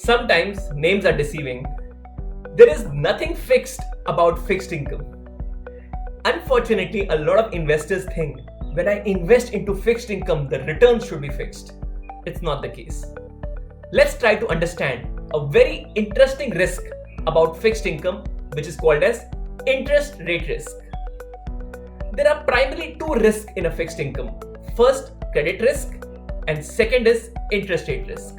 Sometimes names are deceiving. There is nothing fixed about fixed income. Unfortunately, a lot of investors think when I invest into fixed income, the returns should be fixed. It's not the case. Let's try to understand a very interesting risk about fixed income, which is called as interest rate risk. There are primarily two risks in a fixed income. First, credit risk, and second is interest rate risk.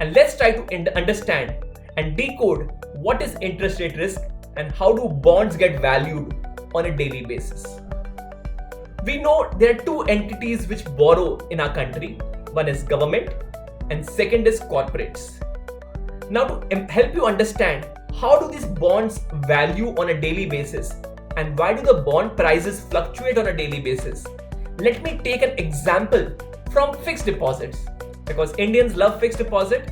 And let's try to understand and decode what is interest rate risk and how do bonds get valued on a daily basis. We know there are two entities which borrow in our country. One is government and second is corporates. Now to help you understand how do these bonds value on a daily basis and why do the bond prices fluctuate on a daily basis, let me take an example from fixed deposits. Because Indians love fixed deposit,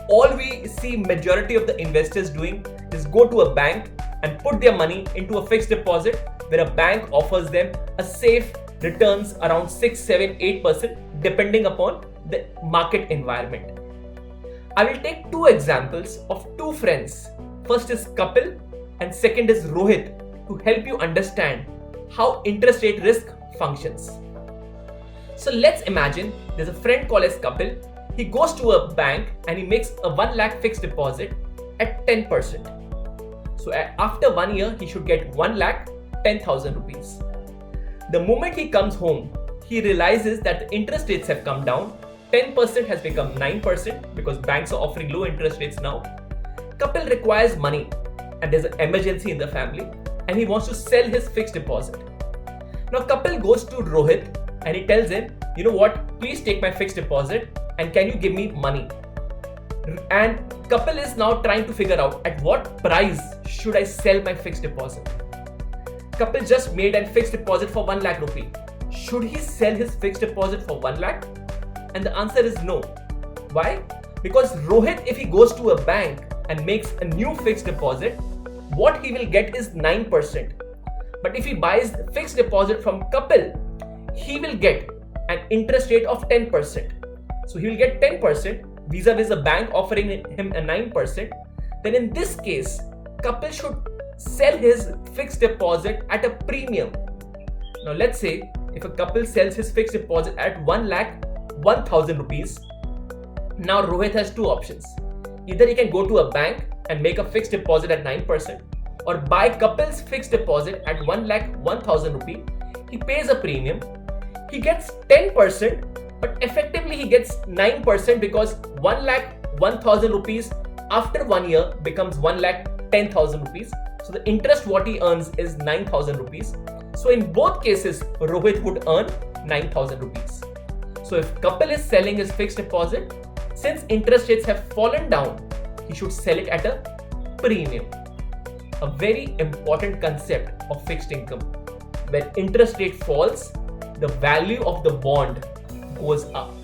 all we see majority of the investors doing is go to a bank and put their money into a fixed deposit where a bank offers them a safe returns around 6, 7, 8% depending upon the market environment. I will take two examples of two friends. First is Kapil and second is Rohit to help you understand how interest rate risk functions. So let's imagine there's a friend called as Kapil. He goes to a bank and he makes a 1 lakh fixed deposit at 10%. So after 1 year, he should get 1 lakh 10,000 rupees. The moment he comes home, he realizes that the interest rates have come down. 10% has become 9% because banks are offering low interest rates now. Kapil requires money and there's an emergency in the family and he wants to sell his fixed deposit. Now Kapil goes to Rohit and he tells him, you know what, please take my fixed deposit and can you give me money? And Kapil is now trying to figure out at what price should I sell my fixed deposit. Kapil just made a fixed deposit for 1 lakh rupee. Should he sell his fixed deposit for 1 lakh? And the answer is no. Why? Because Rohit, if he goes to a bank and makes a new fixed deposit, what he will get is 9%. But if he buys the fixed deposit from Kapil, he will get an interest rate of 10%. So he will get 10% vis-a-vis the bank offering him a 9%. Then in this case, Kapil should sell his fixed deposit at a premium. Now let's say if a Kapil sells his fixed deposit at 1 lakh 1,000 rupees, now Rohit has two options. Either he can go to a bank and make a fixed deposit at 9% or buy Kapil's fixed deposit at 1 lakh 1,000 rupee. He pays a premium. He gets 10%, but effectively he gets 9% because 1 lakh 1,000 rupees after 1 year becomes 1 lakh 10,000 rupees. So the interest what he earns is 9,000 rupees. So in both cases, Rohit would earn 9,000 rupees. So if Kapil is selling his fixed deposit, since interest rates have fallen down, he should sell it at a premium. A very important concept of fixed income. When interest rate falls, the value of the bond goes up.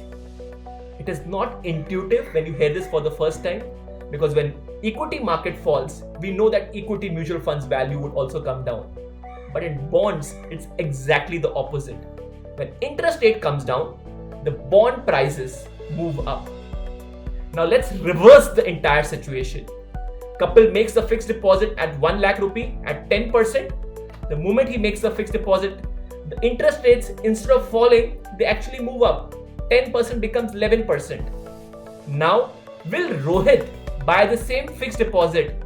It is not intuitive when you hear this for the first time, because when equity market falls, we know that equity mutual funds value would also come down. But in bonds, it's exactly the opposite. When interest rate comes down, the bond prices move up. Now let's reverse the entire situation. Kapil makes the fixed deposit at 1 lakh rupee at 10%. The moment he makes the fixed deposit, the interest rates, instead of falling, they actually move up. 10% becomes 11%. Now, will Rohit buy the same fixed deposit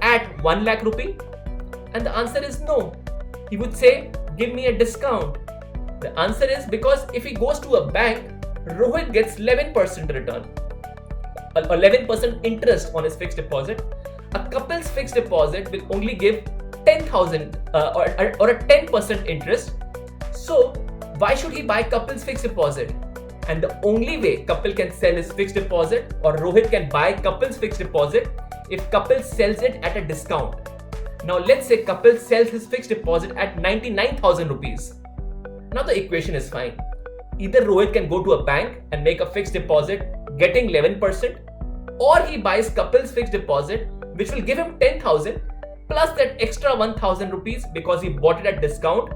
at 1 lakh rupee? And the answer is no. He would say, give me a discount. The answer is because if he goes to a bank, Rohit gets 11% return, 11% interest on his fixed deposit. A Kapil's fixed deposit will only give 10,000 or a 10% interest. So why should he buy Kapil's fixed deposit? And the only way Kapil can sell his fixed deposit or Rohit can buy Kapil's fixed deposit if Kapil sells it at a discount. Now let's say Kapil sells his fixed deposit at 99,000 rupees. Now the equation is fine. Either Rohit can go to a bank and make a fixed deposit getting 11%, or he buys Kapil's fixed deposit which will give him 10,000 plus that extra 1,000 rupees because he bought it at discount.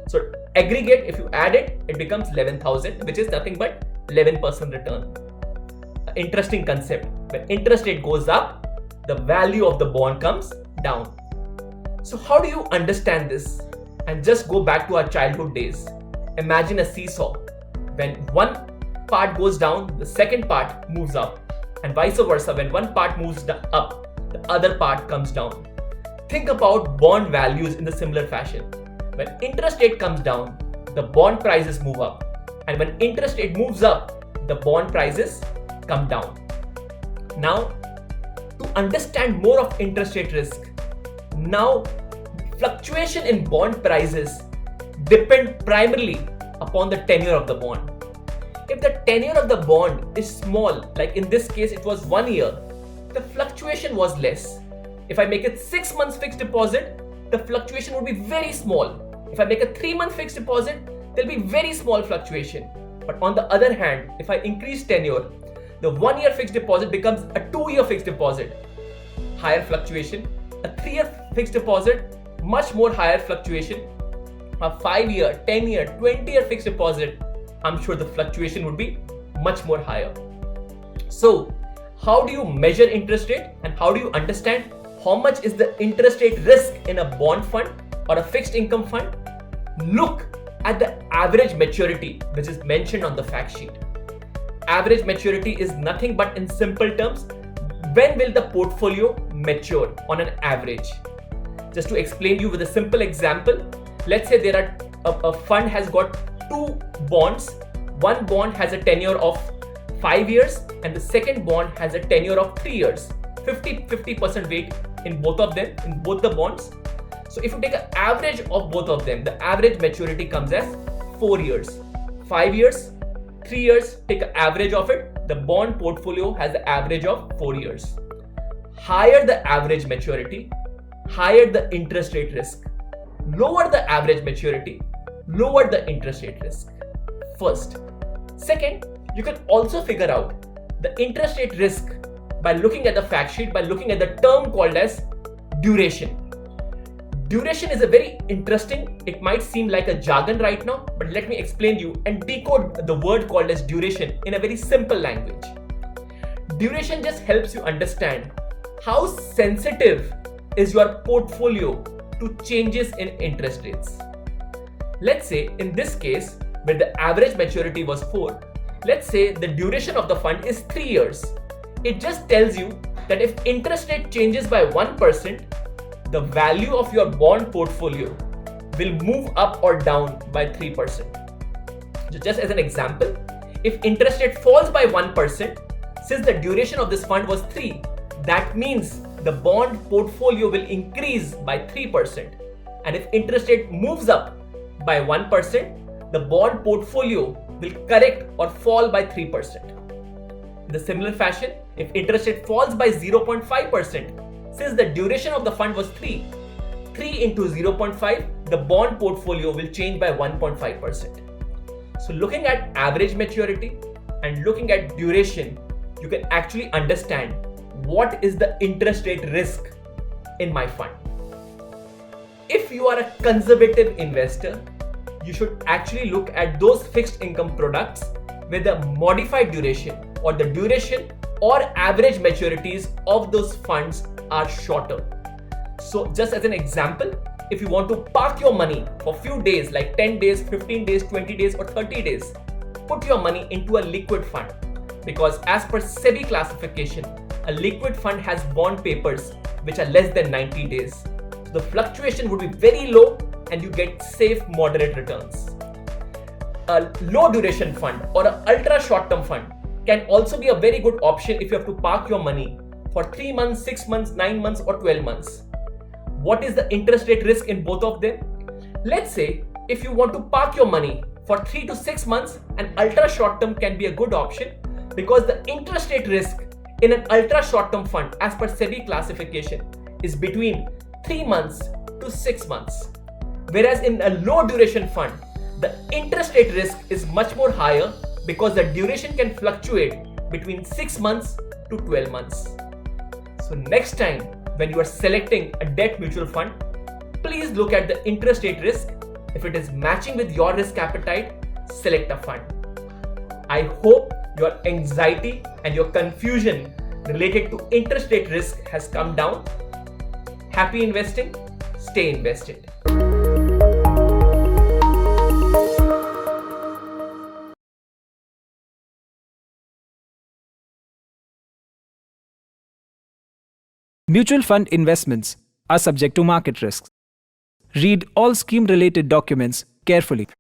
So aggregate, if you add it, it becomes 11,000, which is nothing but 11% return. interesting concept. When interest rate goes up, the value of the bond comes down. So how do you understand this? And just go back to our childhood days. Imagine a seesaw. When one part goes down, the second part moves up. And vice versa, when one part moves up, the other part comes down. Think about bond values in the similar fashion. When interest rate comes down, the bond prices move up. And when interest rate moves up, the bond prices come down. Now, to understand more of interest rate risk, now fluctuation in bond prices depend primarily upon the tenure of the bond. If the tenure of the bond is small, like in this case it was 1 year, the fluctuation was less. If I make it 6 months fixed deposit, the fluctuation would be very small. If I make a 3-month fixed deposit, there'll be very small fluctuation. But on the other hand, if I increase tenure, the 1-year fixed deposit becomes a 2-year fixed deposit, higher fluctuation. A 3-year fixed deposit, much more higher fluctuation. A 5-year, 10-year, 20-year fixed deposit, I'm sure the fluctuation would be much more higher. So, how do you measure interest rate and how do you understand how much is the interest rate risk in a bond fund or a fixed income fund? Look at the average maturity which is mentioned on the fact sheet. Average maturity is nothing but, in simple terms, when will the portfolio mature on an average? Just to explain you with a simple example, let's say there are a fund has got 2 bonds. One bond has a tenure of 5 years and the second bond has a tenure of 3 years. 50% weight in both of them, in both the bonds. So if you take an average of both of them, the average maturity comes as 4 years. 5 years, 3 years, take an average of it. The bond portfolio has the average of 4 years. Higher the average maturity, higher the interest rate risk. Lower the average maturity, lower the interest rate risk. First. Second, you can also figure out the interest rate risk by looking at the fact sheet, by looking at the term called as duration. Duration is a very interesting, it might seem like a jargon right now, but let me explain you and decode the word called as duration in a very simple language. Duration just helps you understand how sensitive is your portfolio to changes in interest rates. Let's say in this case, where the average maturity was 4, let's say the duration of the fund is 3 years. It just tells you that if interest rate changes by 1%, the value of your bond portfolio will move up or down by 3%. So just as an example, if interest rate falls by 1%, since the duration of this fund was 3, that means the bond portfolio will increase by 3%. And if interest rate moves up by 1%, the bond portfolio will correct or fall by 3%. In the similar fashion, if interest rate falls by 0.5%, since the duration of the fund was 3 into 0.5, the bond portfolio will change by 1.5%. So looking at average maturity and looking at duration, you can actually understand what is the interest rate risk in my fund. If you are a conservative investor, you should actually look at those fixed income products where the modified duration or the duration or average maturities of those funds are shorter. So just as an example, if you want to park your money for few days like 10 days, 15 days, 20 days or 30 days, put your money into a liquid fund, because as per SEBI classification, a liquid fund has bond papers which are less than 90 days. So the fluctuation would be very low and you get safe, moderate returns. A low duration fund or an ultra short term fund can also be a very good option if you have to park your money for 3 months, 6 months, 9 months or 12 months. What is the interest rate risk in both of them? Let's say if you want to park your money for 3 to 6 months, an ultra short term can be a good option because the interest rate risk in an ultra short term fund as per SEBI classification is between 3 months to 6 months. Whereas in a low duration fund, the interest rate risk is much more higher because the duration can fluctuate between 6 months to 12 months. So next time when you are selecting a debt mutual fund, please look at the interest rate risk. If it is matching with your risk appetite, select a fund. I hope your anxiety and your confusion related to interest rate risk has come down. Happy investing, stay invested. Mutual fund investments are subject to market risks. Read all scheme-related documents carefully.